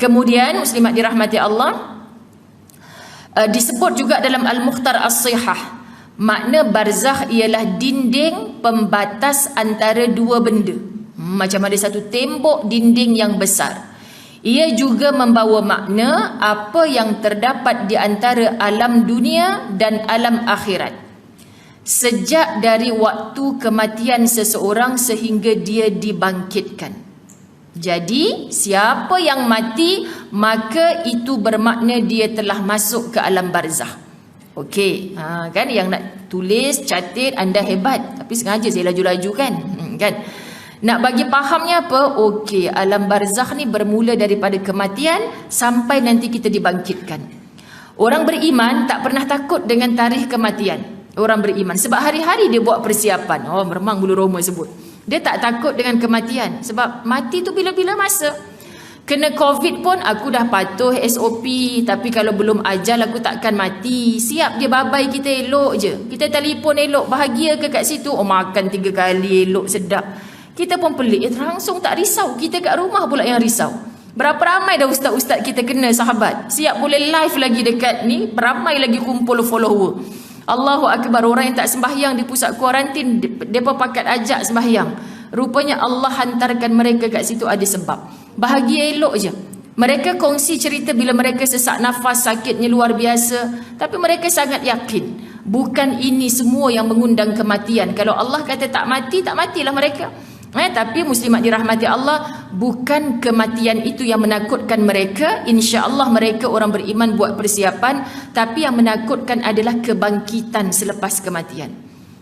Kemudian muslimat dirahmati Allah, disebut juga dalam Al-Mukhtar As-Sihah, makna barzakh ialah dinding pembatas antara dua benda. Macam ada satu tembok dinding yang besar. Ia juga membawa makna apa yang terdapat di antara alam dunia dan alam akhirat, sejak dari waktu kematian seseorang sehingga dia dibangkitkan. Jadi siapa yang mati, maka itu bermakna dia telah masuk ke alam barzakh. Okey, kan yang nak tulis, catat, anda hebat. Tapi sengaja saya laju-laju kan. Kan? Nak bagi fahamnya apa? Okey, alam barzakh ni bermula daripada kematian sampai nanti kita dibangkitkan. Orang beriman tak pernah takut dengan tarikh kematian. Orang beriman sebab hari-hari dia buat persiapan. Oh, memang bulu roma sebut. Dia tak takut dengan kematian sebab mati tu bila-bila masa. Kena COVID pun aku dah patuh SOP, tapi kalau belum ajal aku takkan mati. Siap je babai kita elok je. Kita telefon elok, bahagia ke kat situ? Oh, makan 3 kali elok sedap. Kita pun pelik, langsung tak risau. Kita kat rumah pula yang risau. Berapa ramai dah ustaz-ustaz kita kena sahabat. Siap boleh live lagi dekat ni, beramai lagi kumpul follower. Allahu Akbar, orang yang tak sembahyang di pusat kuarantin, mereka pakat ajak sembahyang. Rupanya Allah hantarkan mereka kat situ ada sebab. Bahagia elok je. Mereka kongsi cerita bila mereka sesak nafas, sakitnya luar biasa. Tapi mereka sangat yakin, bukan ini semua yang mengundang kematian. Kalau Allah kata tak mati, tak matilah mereka. Tapi muslimat dirahmati Allah, bukan kematian itu yang menakutkan mereka. InsyaAllah mereka orang beriman buat persiapan. Tapi yang menakutkan adalah kebangkitan selepas kematian.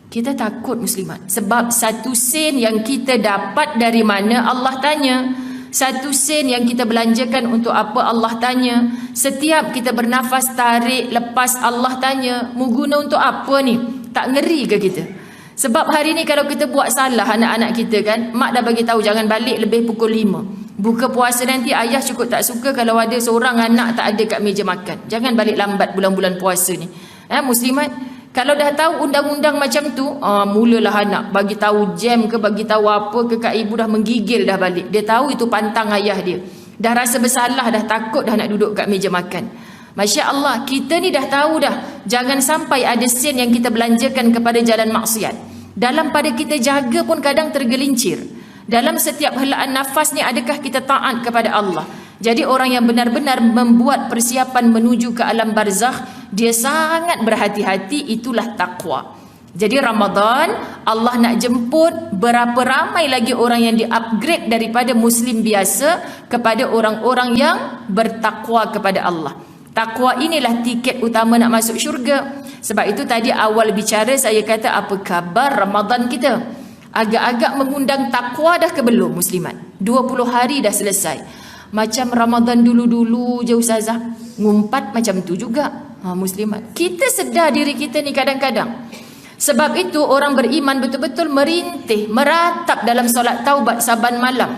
Kita takut muslimat, sebab satu sen yang kita dapat dari mana Allah tanya. Satu sen yang kita belanjakan untuk apa Allah tanya. Setiap kita bernafas tarik lepas Allah tanya, mu guna untuk apa ni? Tak ngeri ke kita? Sebab hari ni kalau kita buat salah anak-anak kita kan, mak dah bagi tahu jangan balik lebih pukul 5. Buka puasa nanti ayah cukup tak suka kalau ada seorang anak tak ada kat meja makan. Jangan balik lambat bulan-bulan puasa ni. Muslimat, kalau dah tahu undang-undang macam tu, mulalah anak bagi tahu jam ke, bagi tahu apa ke kat ibu, dah menggigil dah balik. Dia tahu itu pantang ayah dia. Dah rasa bersalah, dah takut dah nak duduk kat meja makan. Masya Allah, kita ni dah tahu dah. Jangan sampai ada sen yang kita belanjakan kepada jalan maksiat. Dalam pada kita jaga pun kadang tergelincir. Dalam setiap helaan nafas ni adakah kita taat kepada Allah? Jadi orang yang benar-benar membuat persiapan menuju ke alam barzakh, dia sangat berhati-hati, itulah taqwa. Jadi Ramadan, Allah nak jemput berapa ramai lagi orang yang di-upgrade daripada muslim biasa kepada orang-orang yang bertakwa kepada Allah. Takwa inilah tiket utama nak masuk syurga. Sebab itu tadi awal bicara saya kata apa khabar Ramadan kita? Agak-agak mengundang takwa dah ke belum muslimat? 20 hari dah selesai. Macam Ramadan dulu-dulu je ustazah, ngumpat macam tu juga. Muslimat, kita sedar diri kita ni kadang-kadang. Sebab itu orang beriman betul-betul merintih, meratap dalam solat taubat saban malam.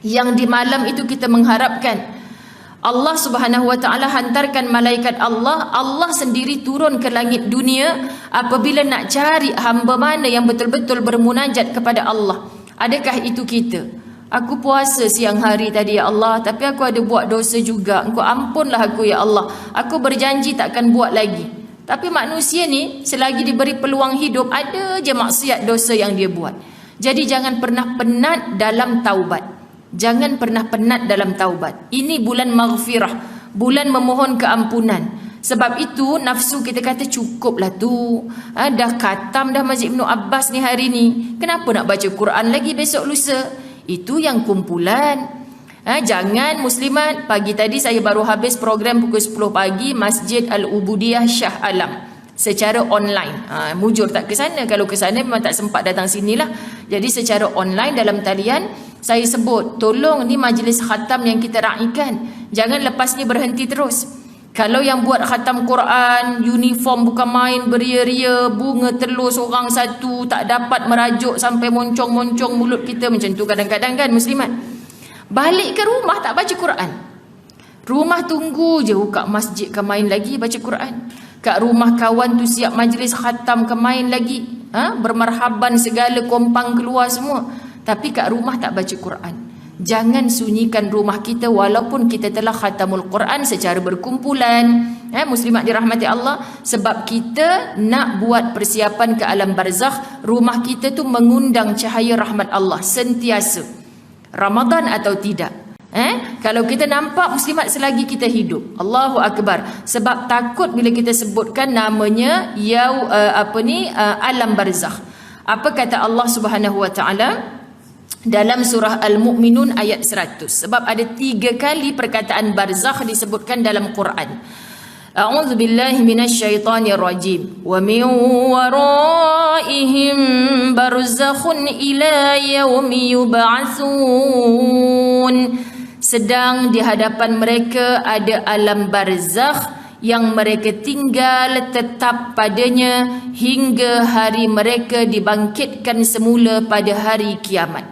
Yang di malam itu kita mengharapkan Allah Subhanahu wa taala hantarkan malaikat Allah, Allah sendiri turun ke langit dunia apabila nak cari hamba mana yang betul-betul bermunajat kepada Allah. Adakah itu kita? Aku puasa siang hari tadi ya Allah, tapi aku ada buat dosa juga. Engkau ampunlah aku ya Allah. Aku berjanji takkan buat lagi. Tapi manusia ni selagi diberi peluang hidup, ada je maksiat dosa yang dia buat. Jadi jangan pernah penat dalam taubat. Jangan pernah penat dalam taubat. Ini bulan maghfirah, bulan memohon keampunan. Sebab itu nafsu kita kata cukuplah tu. Dah khatam dah Masjid Ibn Abbas ni hari ni. Kenapa nak baca Quran lagi besok lusa? Itu yang kumpulan. Jangan muslimat, pagi tadi saya baru habis program pukul 10 pagi Masjid Al-Ubudiyah Shah Alam secara online. Mujur tak ke sana. Kalau ke sana memang tak sempat datang sinilah. Jadi secara online dalam talian saya sebut, tolong ni majlis khatam yang kita raikan. Jangan lepas ni berhenti terus. Kalau yang buat khatam Quran, uniform bukan main, beria-ria, bunga telur seorang satu, tak dapat merajuk sampai moncong-moncong mulut kita macam tu kadang-kadang kan muslimat. Balik ke rumah tak baca Quran. Rumah tunggu je kat masjid ke main lagi baca Quran. Kat rumah kawan tu siap majlis khatam ke main lagi. Bermarhaban segala kompang keluar semua. Tapi kat rumah tak baca Quran. Jangan sunyikan rumah kita walaupun kita telah khatamul Quran secara berkumpulan. Muslimat dirahmati Allah, sebab kita nak buat persiapan ke alam barzakh. Rumah kita tu mengundang cahaya rahmat Allah sentiasa, Ramadan atau tidak. Kalau kita nampak muslimat selagi kita hidup, Allahu Akbar. Sebab takut bila kita sebutkan namanya alam barzakh. Apa kata Allah Subhanahu wa taala dalam surah Al-Mu'minun ayat 100? Sebab ada 3 kali perkataan barzakh disebutkan dalam Quran. A'udzu billahi minasyaitonir rajim. Wa min waraihim barzakhun ila yaumi yub'atsun. Sedang di hadapan mereka ada alam barzakh yang mereka tinggal tetap padanya hingga hari mereka dibangkitkan semula pada hari kiamat.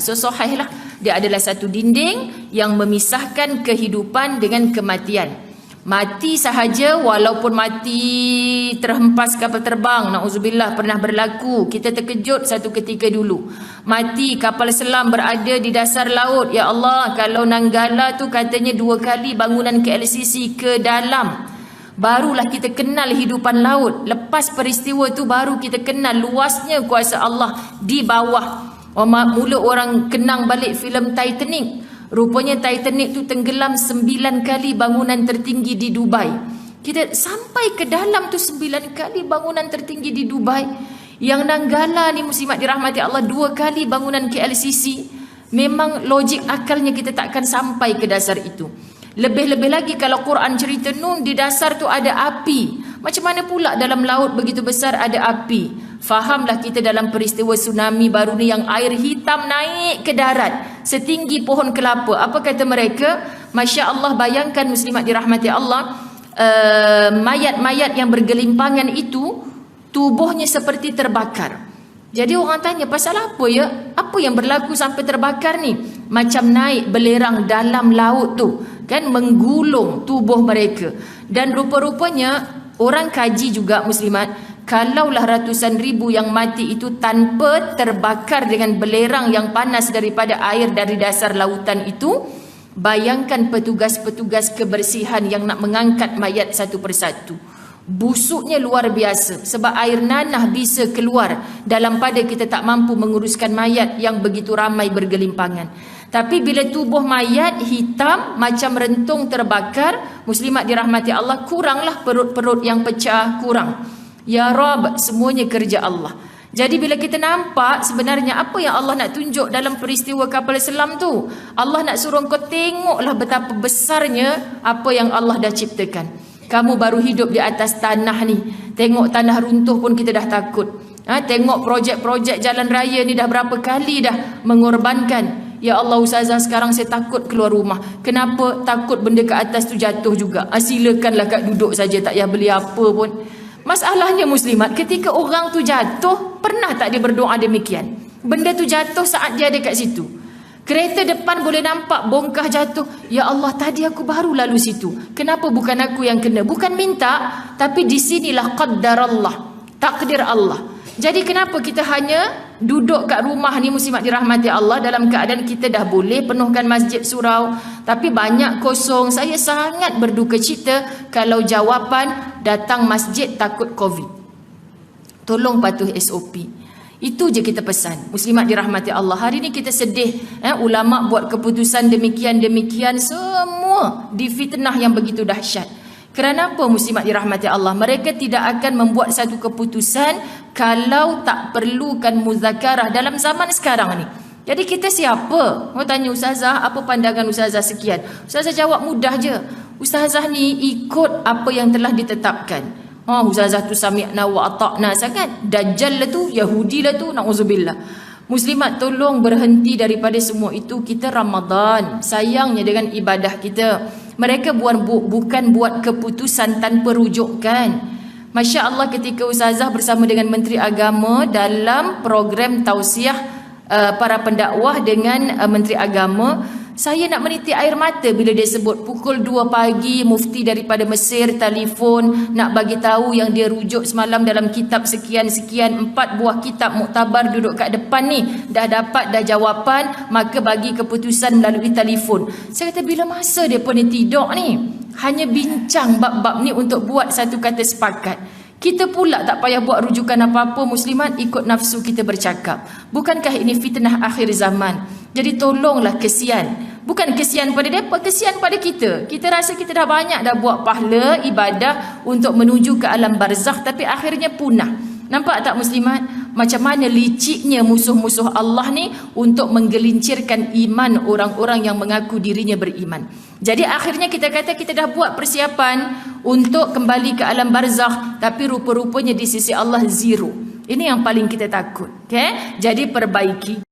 So sahih lah, dia adalah satu dinding yang memisahkan kehidupan dengan kematian. Mati sahaja, walaupun mati terhempas kapal terbang, na'udzubillah, pernah berlaku, kita terkejut satu ketika dulu. Mati kapal selam berada di dasar laut, ya Allah, kalau Nanggala tu katanya 2 kali bangunan KLCC ke dalam, barulah kita kenal hidupan laut. Lepas peristiwa tu baru kita kenal luasnya kuasa Allah di bawah. Mula orang kenang balik filem Titanic. Rupanya Titanic tu tenggelam 9 kali bangunan tertinggi di Dubai. Kita sampai ke dalam tu 9 kali bangunan tertinggi di Dubai. Yang Nanggala ni muslimat dirahmati Allah 2 kali bangunan KLCC. Memang logik akalnya kita takkan sampai ke dasar itu. Lebih-lebih lagi kalau Quran cerita Nuh, di dasar tu ada api. Macam mana pula dalam laut begitu besar ada api? Fahamlah kita dalam peristiwa tsunami baru ni yang air hitam naik ke darat setinggi pohon kelapa. Apa kata mereka? Masya Allah, bayangkan muslimat dirahmati Allah, mayat-mayat yang bergelimpangan itu tubuhnya seperti terbakar. Jadi orang tanya, pasal apa ya? Apa yang berlaku sampai terbakar ni? Macam naik belerang dalam laut tu, kan, menggulung tubuh mereka. Dan rupa-rupanya orang kaji juga muslimat, kalaulah ratusan ribu yang mati itu tanpa terbakar dengan belerang yang panas daripada air dari dasar lautan itu, bayangkan petugas-petugas kebersihan yang nak mengangkat mayat satu persatu. Busuknya luar biasa, sebab air nanah bisa keluar dalam pada kita tak mampu menguruskan mayat yang begitu ramai bergelimpangan. Tapi bila tubuh mayat hitam macam rentung terbakar, muslimat dirahmati Allah, kuranglah perut-perut yang pecah, kurang. Ya Rab, semuanya kerja Allah. Jadi bila kita nampak sebenarnya apa yang Allah nak tunjuk dalam peristiwa kapal selam tu, Allah nak suruh kau tengoklah betapa besarnya apa yang Allah dah ciptakan. Kamu baru hidup di atas tanah ni, tengok tanah runtuh pun kita dah takut. Tengok projek-projek jalan raya ni dah berapa kali dah mengorbankan. Ya Allah ustazah, sekarang saya takut keluar rumah. Kenapa? Takut benda ke atas tu jatuh juga. Silakanlah kat duduk saja, tak payah beli apa pun. Masalahnya muslimat, ketika orang tu jatuh, pernah tak dia berdoa demikian? Benda tu jatuh saat dia ada kat situ. Kereta depan boleh nampak bongkah jatuh. Ya Allah, tadi aku baru lalu situ. Kenapa bukan aku yang kena? Bukan minta, tapi di sinilah qaddar Allah, takdir Allah. Jadi kenapa kita hanya duduk kat rumah ni muslimat dirahmati Allah dalam keadaan kita dah boleh penuhkan masjid surau, tapi banyak kosong. Saya sangat berduka cita kalau jawapan datang masjid takut COVID. Tolong patuh SOP. Itu je kita pesan. Muslimat dirahmati Allah. Hari ni kita sedih. Ulama buat keputusan demikian-demikian, semua difitnah yang begitu dahsyat. Kerana apa muslimat dirahmati Allah? Mereka tidak akan membuat satu keputusan kalau tak perlukan muzakarah dalam zaman sekarang ni. Jadi kita siapa? Mau tanya ustazah, apa pandangan ustazah sekian? Ustazah jawab mudah je. Ustazah ni ikut apa yang telah ditetapkan. Ustazah tu sami'na wa ata'na sangat. Dajjal lah tu, Yahudi lah tu, na'udzubillah. Muslimat, tolong berhenti daripada semua itu. Kita Ramadan, sayangnya dengan ibadah kita. Mereka bukan buat keputusan tanpa rujukan. Masya Allah, ketika ustazah bersama dengan Menteri Agama dalam program tausiah para pendakwah dengan Menteri Agama, Saya nak menitik air mata bila dia sebut pukul 2 pagi mufti daripada Mesir telefon nak bagi tahu yang dia rujuk semalam dalam kitab sekian-sekian, 4 buah kitab muktabar duduk kat depan ni, dah dapat dah jawapan, maka bagi keputusan melalui telefon. Saya kata bila masa dia pun ni tidur ni, hanya bincang bab-bab ni untuk buat satu kata sepakat. Kita pula tak payah buat rujukan apa-apa, muslimat, ikut nafsu kita bercakap. Bukankah ini fitnah akhir zaman? Jadi tolonglah, kesian. Bukan kesian pada mereka, kesian pada kita. Kita rasa kita dah banyak dah buat pahala, ibadah untuk menuju ke alam barzakh, tapi akhirnya punah. Nampak tak muslimat? Macam mana liciknya musuh-musuh Allah ni untuk menggelincirkan iman orang-orang yang mengaku dirinya beriman. Jadi akhirnya kita kata kita dah buat persiapan untuk kembali ke alam barzakh, tapi rupa-rupanya di sisi Allah zero. Ini yang paling kita takut. Okay? Jadi perbaiki.